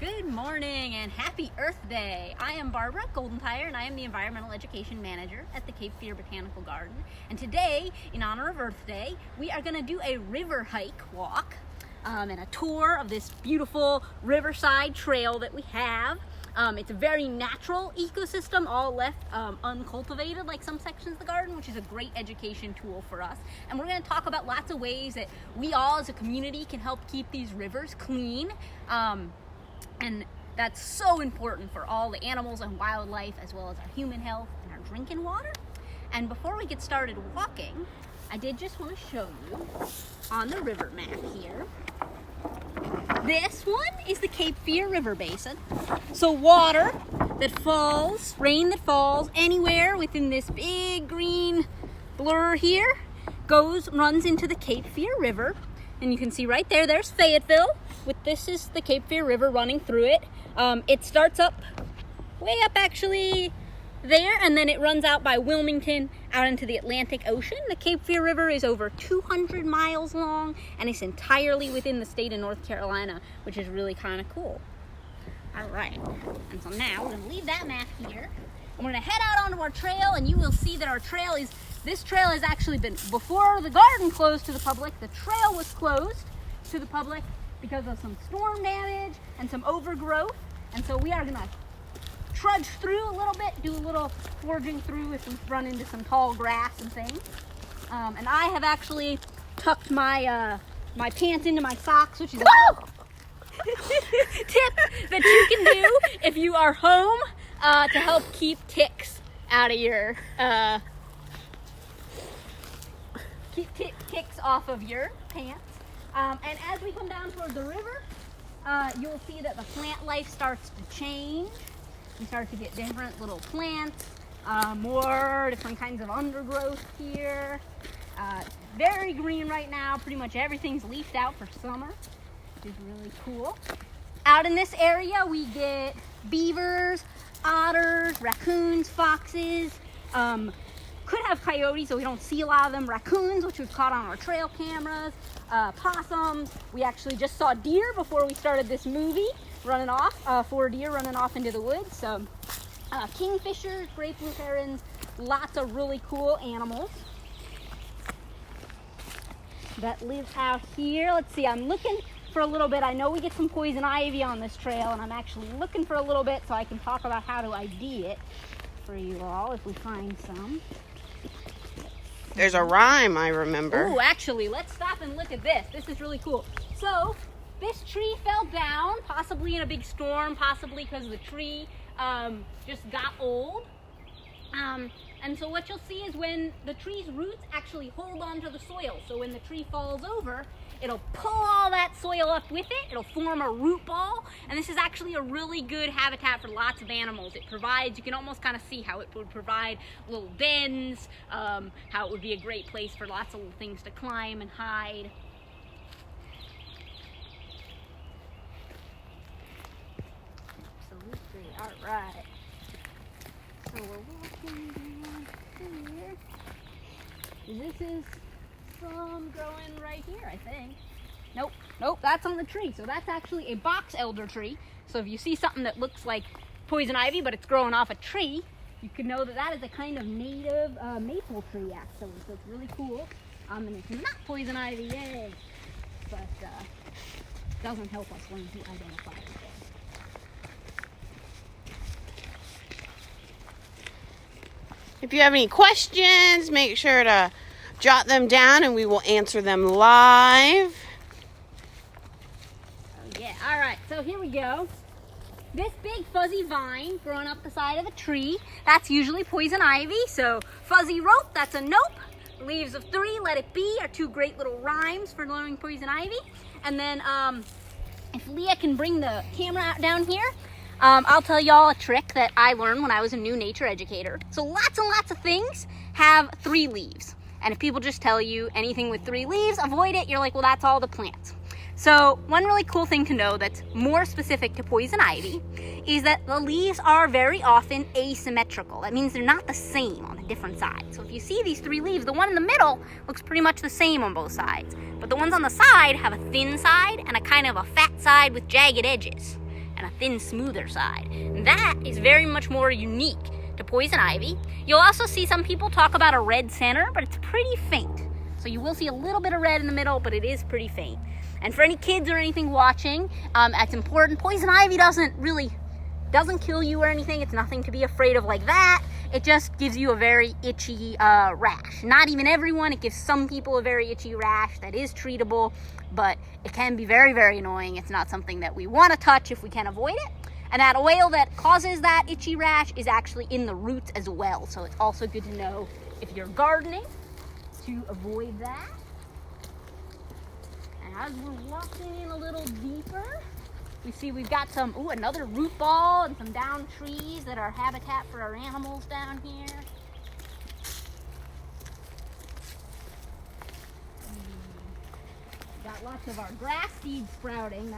Good morning and happy Earth Day. I am Barbara Goldentire and I am the Environmental Education Manager at the Cape Fear Botanical Garden. And today, in honor of Earth Day, we are going to do a river hike walk and a tour of this beautiful riverside trail that we have. It's a very natural ecosystem, all left uncultivated like some sections of the garden, which is a great education tool for us. And we're going to talk about lots of ways that we all as a community can help keep these rivers clean. And that's so important for all the animals and wildlife, as well as our human health and our drinking water. And before we get started walking, I did just want to show you on the river map here. This one is the Cape Fear River Basin. So water that falls, rain that falls anywhere within this big green blur here runs into the Cape Fear River. And you can see right there, there's Fayetteville. This is the Cape Fear River running through it. It starts way up actually there, and then it runs out by Wilmington out into the Atlantic Ocean. The Cape Fear River is over 200 miles long, and it's entirely within the state of North Carolina, which is really kind of cool. All right, and so now we're gonna leave that map here. And we're gonna head out onto our trail, and you will see that this trail has actually been, before the garden closed to the public, the trail was closed to the public because of some storm damage and some overgrowth. And so we are gonna trudge through a little bit, do a little foraging through if we run into some tall grass and things. And I have actually tucked my my pants into my socks, which is a little tip that you can do if you are home to help keep ticks out of your ticks off of your pants. And as we come down towards the river, you'll see that the plant life starts to change. You start to get different little plants, more different kinds of undergrowth here. Very green right now. Pretty much everything's leafed out for summer, which is really cool. Out in this area, we get beavers, otters, raccoons, foxes. Could have coyotes, so we don't see a lot of them. Raccoons, which we've caught on our trail cameras. Possums. We actually just saw deer before we started this movie running off. 4 deer running off into the woods. So kingfishers, great blue herons, lots of really cool animals that live out here. Let's see, I'm looking for a little bit. I know we get some poison ivy on this trail, and I'm actually looking for a little bit so I can talk about how to ID it for you all if we find some. There's a rhyme, I remember. Oh, actually, let's stop and look at this. This is really cool. So, this tree fell down, possibly in a big storm, possibly because the tree just got old. And so what you'll see is when the tree's roots actually hold onto the soil. So when the tree falls over, it'll pull all that soil up with it. It'll form a root ball. And this is actually a really good habitat for lots of animals. It provides, you can almost kind of see how it would provide little dens, how it would be a great place for lots of little things to climb and hide. Absolutely. All right. So we're walking down here. This is some growing right here, I think. Nope, that's on the tree. So that's actually a box elder tree. So if you see something that looks like poison ivy, but it's growing off a tree, you can know that that is a kind of native maple tree, actually. So it's really cool. And it's not poison ivy, yay! But doesn't help us when we identify it. If you have any questions, make sure to jot them down and we will answer them live. Oh yeah, all right, so here we go. This big fuzzy vine growing up the side of the tree, that's usually poison ivy. So fuzzy rope, that's a nope. Leaves of 3, let it be, are 2 great little rhymes for knowing poison ivy. And then if Leah can bring the camera out down here, I'll tell y'all a trick that I learned when I was a new nature educator. So lots and lots of things have 3 leaves. And if people just tell you anything with 3 leaves, avoid it. You're like, well, that's all the plants. So one really cool thing to know that's more specific to poison ivy is that the leaves are very often asymmetrical. That means they're not the same on the different sides. So if you see these 3 leaves, the one in the middle looks pretty much the same on both sides. But the ones on the side have a thin side and a kind of a fat side with jagged edges. And and a thin, smoother side. And that is very much more unique to poison ivy. You'll also see some people talk about a red center, but it's pretty faint. So you will see a little bit of red in the middle, but it is pretty faint. And for any kids or anything watching, it's important. Poison ivy doesn't kill you or anything. It's nothing to be afraid of like that. It just gives you a very itchy rash. Not even everyone. It gives some people a very itchy rash that is treatable, but it can be very, very annoying. It's not something that we want to touch if we can avoid it. And that oil that causes that itchy rash is actually in the roots as well. So it's also good to know if you're gardening to avoid that. And as we're walking in a little deeper, we see we've got some, another root ball and some down trees that are habitat for our animals down here. We've got lots of our grass seeds sprouting.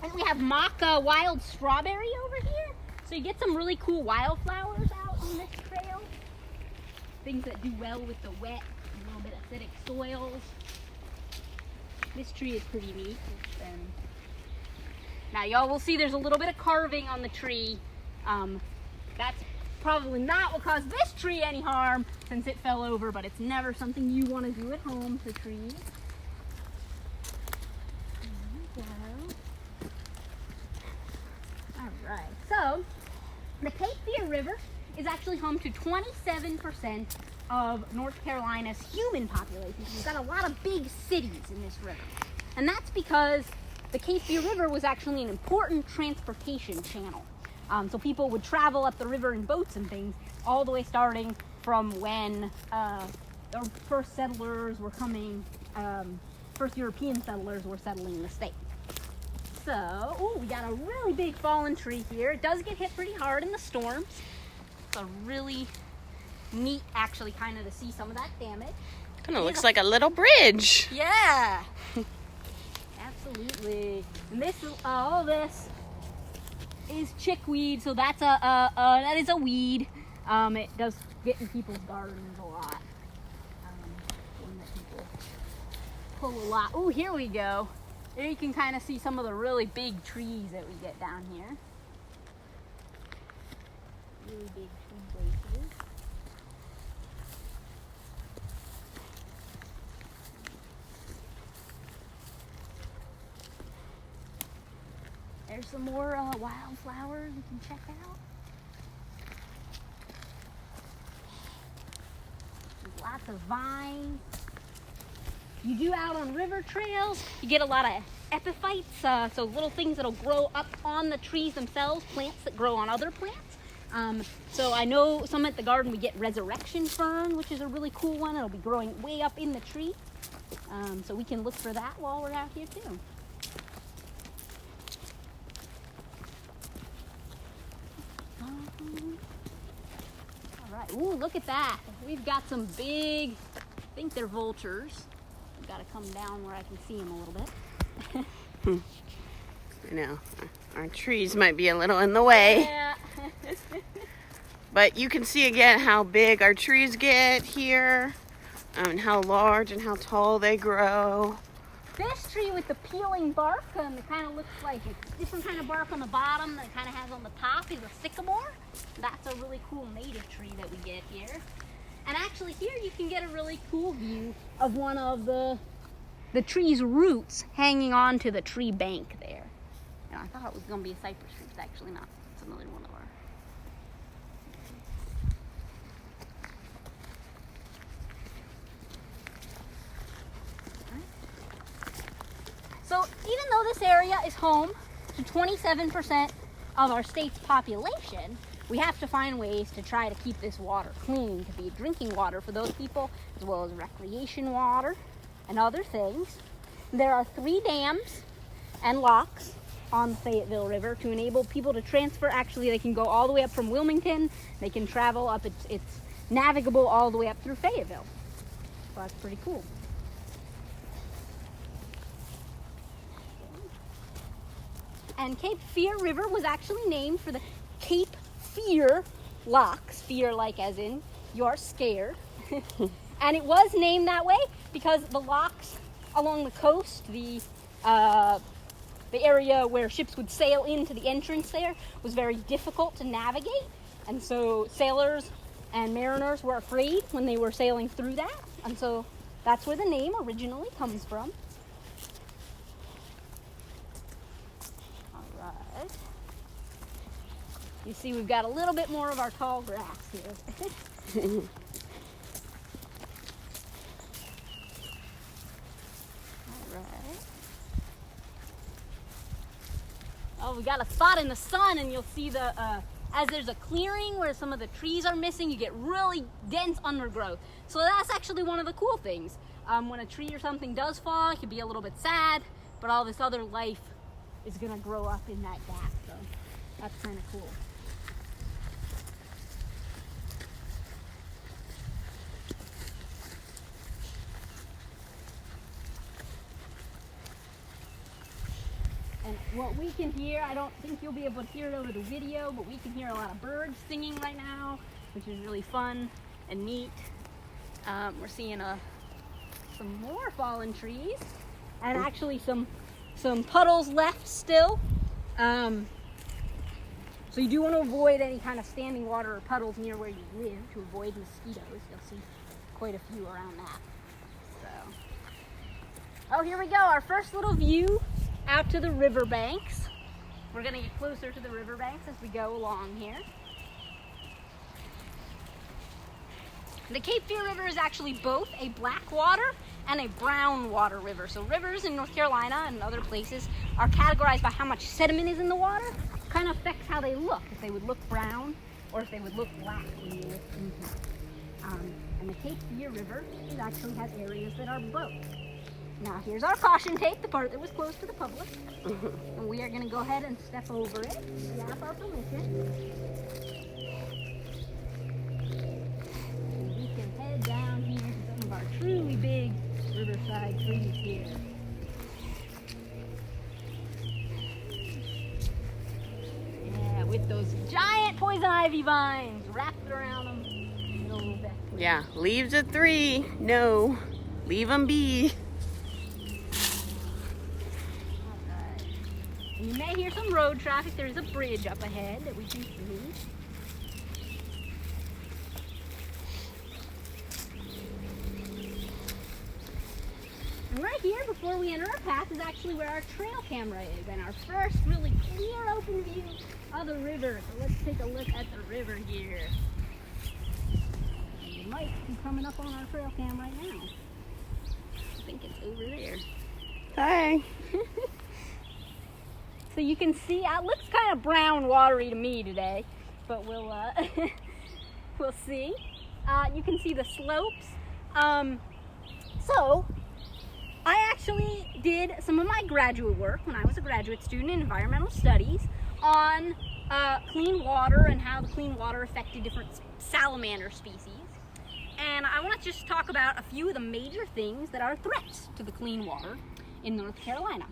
And we have mock wild strawberry over here. So you get some really cool wildflowers out on this trail. Things that do well with the wet, a little bit acidic soils. This tree is pretty neat. Now y'all will see there's a little bit of carving on the tree. That's probably not what caused this tree any harm since it fell over, but it's never something you want to do at home to trees. There we go. Alright, so the Cape Fear River is actually home to 27% of North Carolina's human population. We've got a lot of big cities in this river. And that's because the Cape Fear River was actually an important transportation channel. So people would travel up the river in boats and things, all the way starting from when the first settlers were coming, first European settlers were settling the state. So, we got a really big fallen tree here. It does get hit pretty hard in the storms. It's a really neat, actually, kind of to see some of that damage. Kind of looks like a little bridge. Yeah. Absolutely. And this, all this is chickweed, so that's that is a weed. It does get in people's gardens a lot. One that people pull a lot. Oh, here we go. There you can kind of see some of the really big trees that we get down here. Really big tree bases. There's some more wildflowers you can check out. There's lots of vines. You do out on river trails, you get a lot of epiphytes, so little things that'll grow up on the trees themselves, plants that grow on other plants. So I know some at the garden we get resurrection fern, which is a really cool one. It'll be growing way up in the tree. So we can look for that while we're out here too. All right, ooh, look at that. We've got some big, I think they're vultures. I've got to come down where I can see them a little bit. I know, our trees might be a little in the way. Yeah. But you can see again how big our trees get here, and how large and how tall they grow. This tree with the peeling bark, it kind of looks like it's different kind of bark on the bottom that it kind of has on the top, is a sycamore. That's a really cool native tree that we get here. And actually here you can get a really cool view of one of the tree's roots hanging on to the tree bank there. And I thought it was going to be a cypress tree. It's actually not. It's another one of our. So even though this area is home to 27% of our state's population, we have to find ways to try to keep this water clean, to be drinking water for those people, as well as recreation water and other things. There are 3 dams and locks on the Fayetteville River to enable people to transfer. Actually, they can go all the way up from Wilmington. They can travel up. It's navigable all the way up through Fayetteville. So that's pretty cool. And Cape Fear River was actually named for the Cape Fear locks. Fear like as in you're scared. And it was named that way because the locks along the coast, the the area where ships would sail into the entrance there was very difficult to navigate. And so sailors and mariners were afraid when they were sailing through that. And so that's where the name originally comes from. All right. You see, we've got a little bit more of our tall grass here. Oh, we got a spot in the sun, and you'll see the, as there's a clearing where some of the trees are missing, you get really dense undergrowth. So that's actually one of the cool things. When a tree or something does fall, it can be a little bit sad, but all this other life is gonna grow up in that gap, so that's kind of cool. And what we can hear, I don't think you'll be able to hear it over the video, but we can hear a lot of birds singing right now, which is really fun and neat. We're seeing some more fallen trees, and actually some puddles left still. So you do want to avoid any kind of standing water or puddles near where you live to avoid mosquitoes. You'll see quite a few around that. So, oh, here we go, our first little view out to the riverbanks. We're gonna get closer to the riverbanks as we go along here. The Cape Fear River is actually both a black water and a brown water river. So rivers in North Carolina and other places are categorized by how much sediment is in the water. It kind of affects how they look, if they would look brown or if they would look black when you look into it. And the Cape Fear River actually has areas that are both. Now here's our caution tape, the part that was closed to the public. And we are going to go ahead and step over it. We have our permission. We can head down here to some of our truly big riverside trees here. Yeah, with those giant poison ivy vines wrapped around them. A little bit. Yeah, leaves at 3. No, leave them be. You may hear some road traffic. There's a bridge up ahead that we can see. And right here, before we enter our path, is actually where our trail camera is, and our first really clear open view of the river. So let's take a look at the river here. And you might be coming up on our trail cam right now. I think it's over there. Hi. So you can see, it looks kind of brown watery to me today, but we'll we'll see. You can see the slopes. So I actually did some of my graduate work when I was a graduate student in environmental studies on clean water and how the clean water affected different salamander species. And I want to just talk about a few of the major things that are threats to the clean water in North Carolina.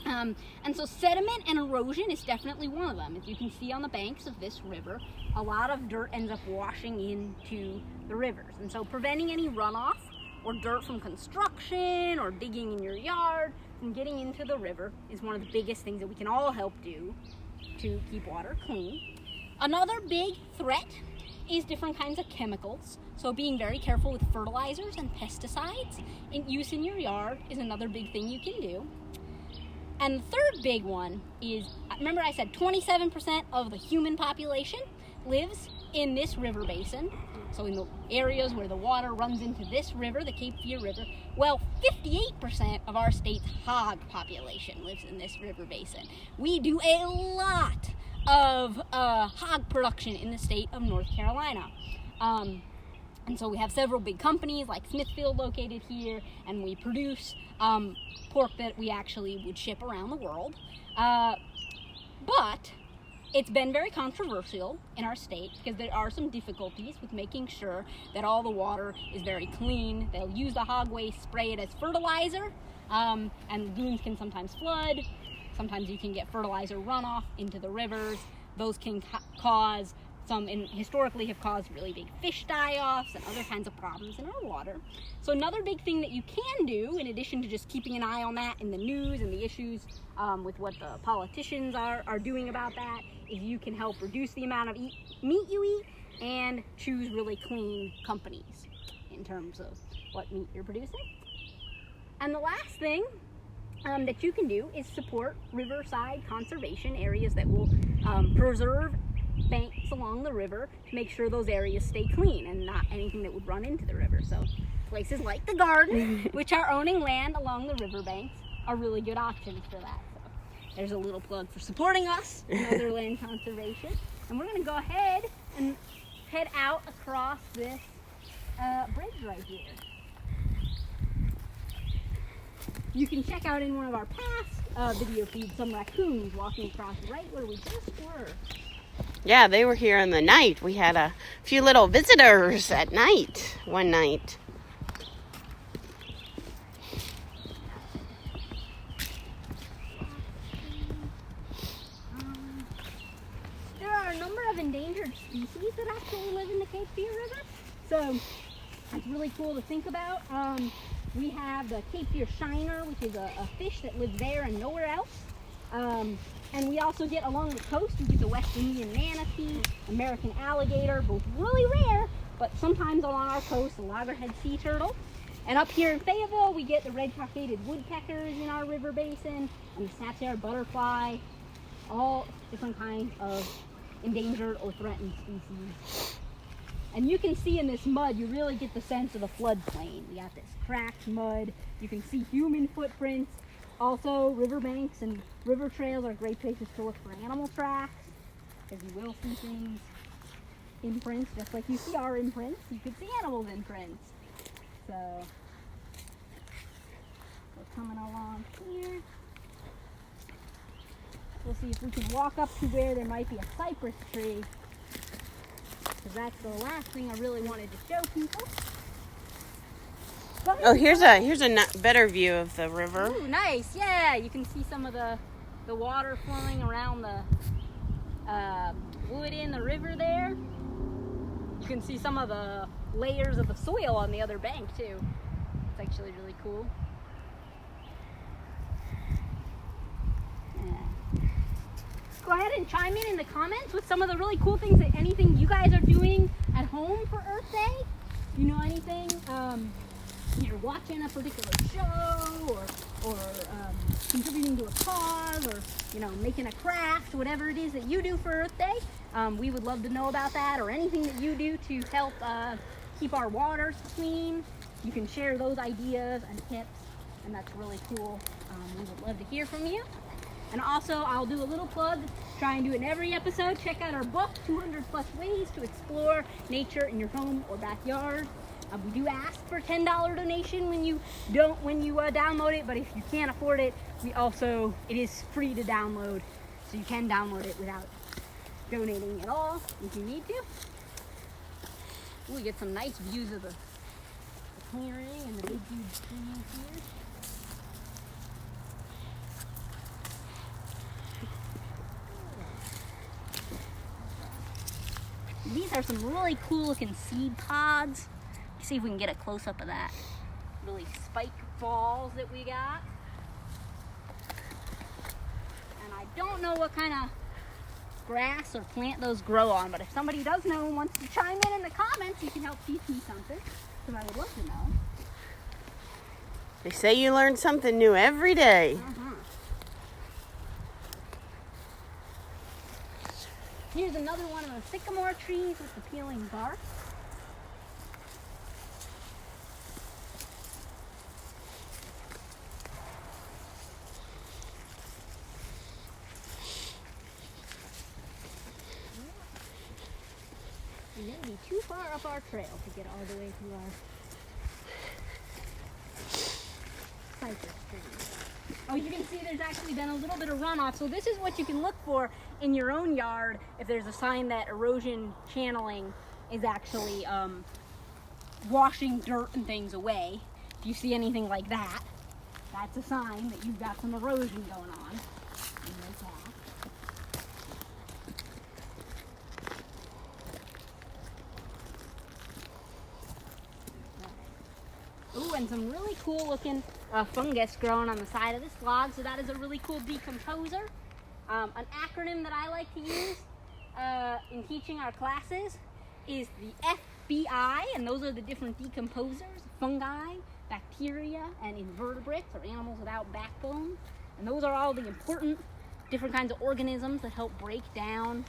And so sediment and erosion is definitely one of them. As you can see on the banks of this river, a lot of dirt ends up washing into the rivers. And so preventing any runoff or dirt from construction or digging in your yard from getting into the river is one of the biggest things that we can all help do to keep water clean. Another big threat is different kinds of chemicals. So being very careful with fertilizers and pesticides in use in your yard is another big thing you can do. And the third big one is, remember I said 27% of the human population lives in this river basin. So in the areas where the water runs into this river, the Cape Fear River, well, 58% of our state's hog population lives in this river basin. We do a lot of hog production in the state of North Carolina. And so we have several big companies like Smithfield located here, and we produce pork that we actually would ship around the world. But it's been very controversial in our state because there are some difficulties with making sure that all the water is very clean. They'll use the hog waste, spray it as fertilizer, and lagoons can sometimes flood. Sometimes you can get fertilizer runoff into the rivers. Those can cause historically have caused really big fish die-offs and other kinds of problems in our water. So another big thing that you can do, in addition to just keeping an eye on that in the news and the issues with what the politicians are doing about that, is you can help reduce the amount of meat you eat and choose really clean companies in terms of what meat you're producing. And the last thing that you can do is support riverside conservation areas that will preserve banks along the river to make sure those areas stay clean and not anything that would run into the river. So places like the garden, which are owning land along the riverbanks, are really good options for that. So there's a little plug for supporting us in other land conservation. And we're going to go ahead and head out across this bridge right here. You can check out in one of our past video feeds some raccoons walking across right where we just were. Yeah, they were here in the night. We had a few little visitors at night, one night. There are a number of endangered species that actually live in the Cape Fear River. So it's really cool to think about. We have the Cape Fear shiner, which is a fish that lives there and nowhere else. And we also get along the coast, we get the West Indian manatee, American alligator, both really rare, but sometimes along our coast, the loggerhead sea turtle. And up here in Fayetteville, we get the red-cockaded woodpeckers in our river basin, and the snap's-haired butterfly, all different kinds of endangered or threatened species. And you can see in this mud, you really get the sense of the floodplain. We got this cracked mud. You can see human footprints. Also, riverbanks and river trails are great places to look for animal tracks, because you will see things, imprints, just like you see our imprints. You could see animals' imprints. So, we're coming along here. We'll see if we can walk up to where there might be a cypress tree, because that's the last thing I really wanted to show people. Oh, here's a better view of the river. Ooh, nice. Yeah, you can see some of the water flowing around the wood in the river there. You can see some of the layers of the soil on the other bank too. It's actually really cool. Yeah. Go ahead and chime in the comments with some of the really cool things, that anything you guys are doing at home for Earth Day. You know anything? You're watching a particular show, or contributing to a cause, or making a craft, whatever it is that you do for Earth Day. We would love to know about that, or anything that you do to help keep our waters clean. You can share those ideas and tips, and that's really cool. We would love to hear from you. And also, I'll do a little plug, try and do it in every episode. Check out our book, 200 Plus Ways to Explore Nature in Your Home or Backyard. We do ask for a $10 donation when you download it, but if you can't afford it, it is free to download, so you can download it without donating at all if you need to. We get some nice views of the clearing and the big huge trees here. These are some really cool looking seed pods. See if we can get a close-up of that. Really spike balls that we got. And I don't know what kind of grass or plant those grow on, but if somebody does know and wants to chime in the comments, you can help teach me something, because I would love to know. They say you learn something new every day. Here's another one of those sycamore trees with the peeling bark. And then be too far up our trail to get all the way to our cypress trees. Oh, you can see there's actually been a little bit of runoff. So this is what you can look for in your own yard if there's a sign that erosion channeling is actually washing dirt and things away. If you see anything like that, that's a sign that you've got some erosion going on. And there's that. and some really cool looking fungus growing on the side of this log. So that is a really cool decomposer. An acronym that I like to use in teaching our classes is the FBI, and those are the different decomposers: fungi, bacteria, and invertebrates, or animals without backbone. And those are all the important different kinds of organisms that help break down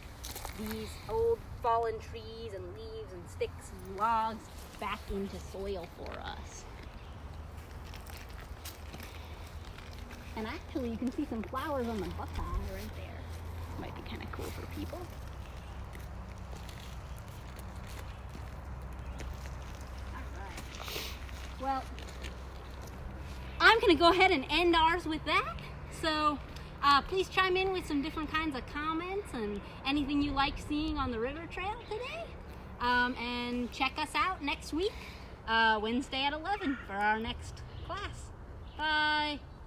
these old fallen trees and leaves and sticks and logs back into soil for us. And actually, you can see some flowers on the buckeye right there. Might be kind of cool for people. Well, I'm going to go ahead and end ours with that. So please chime in with some different kinds of comments and anything you like seeing on the river trail today. And check us out next week, Wednesday at 11 for our next class. Bye.